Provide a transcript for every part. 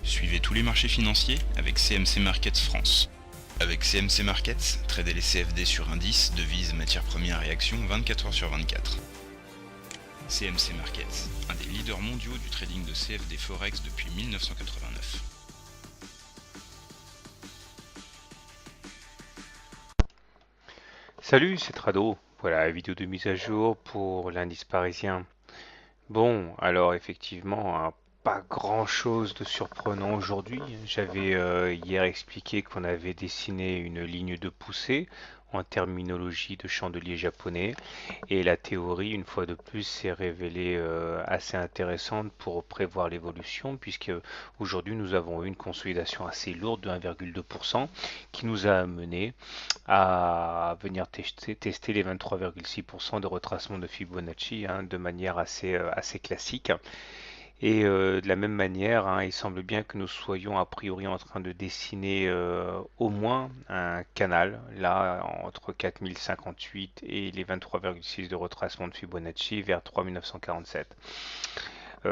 Suivez tous les marchés financiers avec CMC Markets France. Avec CMC Markets, tradez les CFD sur indices, devises, matières premières et actions 24 heures sur 24. CMC Markets, un des leaders mondiaux du trading de CFD Forex depuis 1989. Salut, c'est Trado. Voilà, vidéo de mise à jour pour l'indice parisien. Bon, alors effectivement, pas grand-chose de surprenant aujourd'hui. J'avais hier expliqué qu'on avait dessiné une ligne de poussée en terminologie de chandelier japonais et la théorie, une fois de plus, s'est révélée assez intéressante pour prévoir l'évolution puisque aujourd'hui nous avons eu une consolidation assez lourde de 1,2% qui nous a amené à venir tester les 23,6% de retracement de Fibonacci de manière assez classique. Et de la même manière, il semble bien que nous soyons a priori en train de dessiner au moins un canal, là, entre 4058 et les 23,6 de retracement de Fibonacci vers 3947.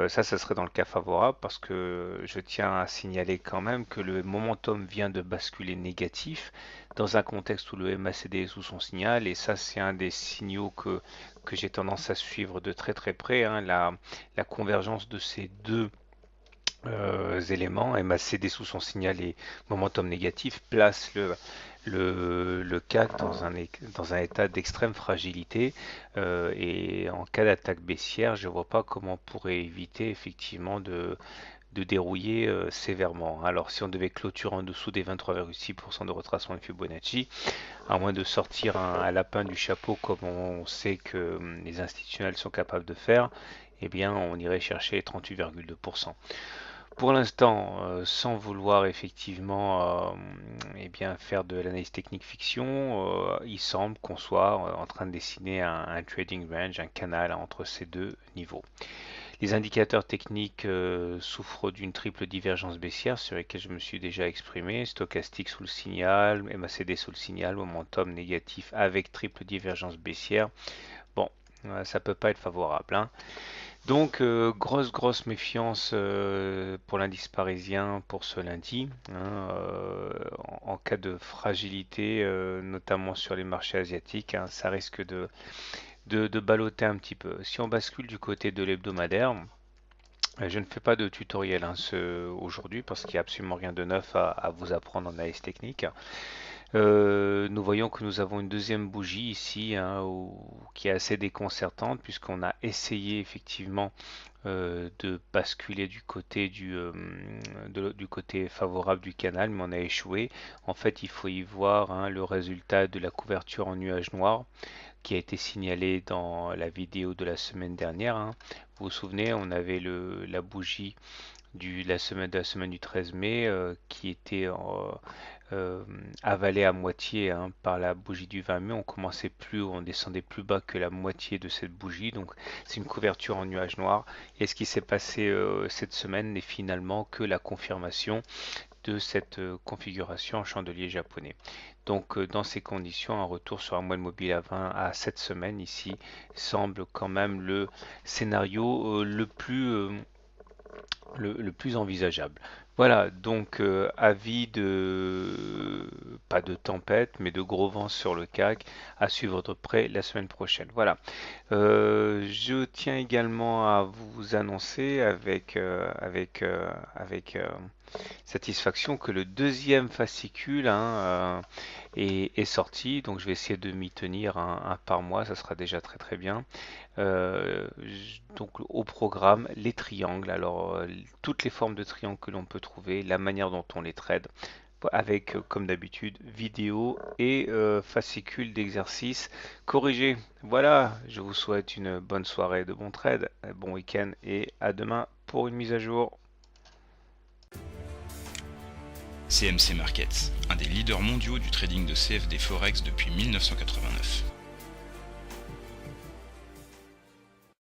Ça serait dans le cas favorable parce que je tiens à signaler quand même que le momentum vient de basculer négatif dans un contexte où le MACD est sous son signal et ça c'est un des signaux que j'ai tendance à suivre de très très près, la convergence de ces deux éléments, MACD sous son signal et momentum négatif, place le CAC dans un état d'extrême fragilité et en cas d'attaque baissière, je ne vois pas comment on pourrait éviter effectivement de dérouiller sévèrement. Alors si on devait clôturer en dessous des 23,6% de retracement de Fibonacci, à moins de sortir un lapin du chapeau comme on sait que les institutionnels sont capables de faire, eh bien on irait chercher les 38,2%. Pour l'instant, sans vouloir effectivement eh bien, faire de l'analyse technique fiction, il semble qu'on soit en train de dessiner un trading range, un canal entre ces deux niveaux. Les indicateurs techniques souffrent d'une triple divergence baissière sur lesquels je me suis déjà exprimé. Stochastique sous le signal, MACD sous le signal, momentum négatif avec triple divergence baissière. Bon, ça peut pas être favorable. Donc, grosse méfiance pour l'indice parisien pour ce lundi, en cas de fragilité, notamment sur les marchés asiatiques, ça risque de balloter un petit peu. Si on bascule du côté de l'hebdomadaire, je ne fais pas de tutoriel aujourd'hui parce qu'il n'y a absolument rien de neuf à vous apprendre en analyse technique. Nous voyons que nous avons une deuxième bougie ici qui est assez déconcertante puisqu'on a essayé effectivement de basculer du côté favorable du canal, mais on a échoué. En fait, il faut y voir le résultat de la couverture en nuage noir qui a été signalé dans la vidéo de la semaine dernière. Vous vous souvenez, on avait la bougie de la semaine du 13 mai qui était avalée à moitié par la bougie du 20 mai. On descendait plus bas que la moitié de cette bougie. Donc c'est une couverture en nuage noir. Et ce qui s'est passé cette semaine n'est finalement que la confirmation de cette configuration en chandelier japonais. Donc dans ces conditions, un retour sur un moyenne mobile à 20 à 7 semaines ici semble quand même le scénario le plus envisageable. Voilà, donc avis de pas de tempête, mais de gros vent sur le CAC à suivre de près la semaine prochaine. Voilà. Je tiens également à vous annoncer avec satisfaction que le deuxième fascicule est sorti, donc je vais essayer de m'y tenir un par mois, ça sera déjà très très bien. Donc au programme, les triangles, alors toutes les formes de triangles que l'on peut trouver, la manière dont on les trade, avec comme d'habitude vidéo et fascicule d'exercices corrigés. Voilà, je vous souhaite une bonne soirée de bon trade, bon week-end et à demain pour une mise à jour. CMC Markets, un des leaders mondiaux du trading de CFD Forex depuis 1989.